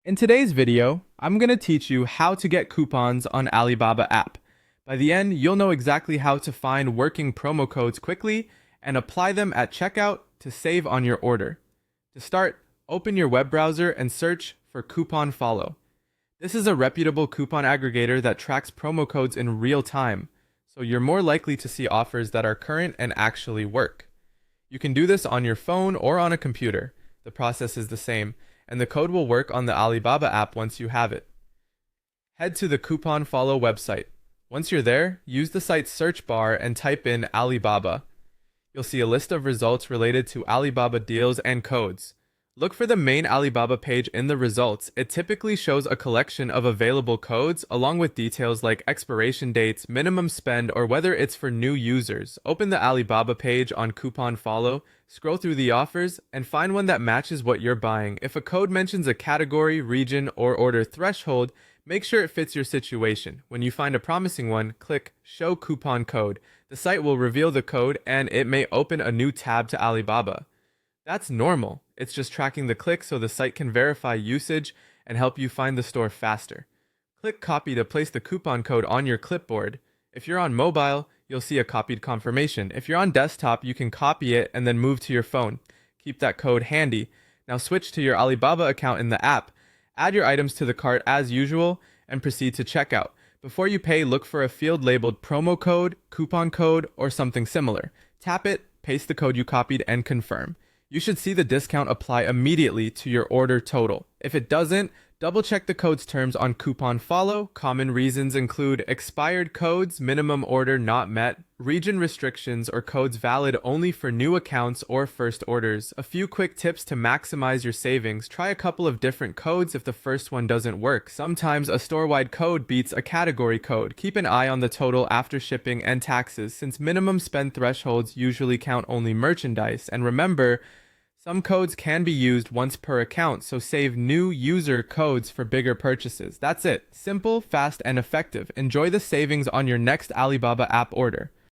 In today's video, I'm going to teach you how to get coupons on Alibaba app. By the end, you'll know exactly how to find working promo codes quickly and apply them at checkout to save on your order. To start, open your web browser and search for Coupon Follow. This is a reputable coupon aggregator that tracks promo codes in real time, so you're more likely to see offers that are current and actually work. You can do this on your phone or on a computer. The process is the same, and the code will work on the Alibaba app once you have it. Head to the Coupon Follow website. Once you're there, use the site's search bar and type in Alibaba. You'll see a list of results related to Alibaba deals and codes. Look for the main Alibaba page in the results. It typically shows a collection of available codes along with details like expiration dates, minimum spend, or whether it's for new users. Open the Alibaba page on Coupon Follow, scroll through the offers, and find one that matches what you're buying. If a code mentions a category, region, or order threshold, make sure it fits your situation. When you find a promising one, click Show Coupon Code. The site will reveal the code and it may open a new tab to Alibaba. That's normal. It's just tracking the click so the site can verify usage and help you find the store faster. Click Copy to place the coupon code on your clipboard. If you're on mobile, you'll see a copied confirmation. If you're on desktop, you can copy it and then move to your phone. Keep that code handy. Now switch to your Alibaba account in the app. Add your items to the cart as usual and proceed to checkout. Before you pay, look for a field labeled promo code, coupon code, or something similar. Tap it, paste the code you copied, and confirm. You should see the discount apply immediately to your order total. If it doesn't, double check the code's terms on Coupon Follow. Common reasons include expired codes, minimum order not met, region restrictions, or codes valid only for new accounts or first orders. A few quick tips to maximize your savings. Try a couple of different codes if the first one doesn't work. Sometimes a store-wide code beats a category code. Keep an eye on the total after shipping and taxes, since minimum spend thresholds usually count only merchandise. And remember, some codes can be used once per account, so save new user codes for bigger purchases. That's it. Simple, fast, and effective. Enjoy the savings on your next Alibaba app order.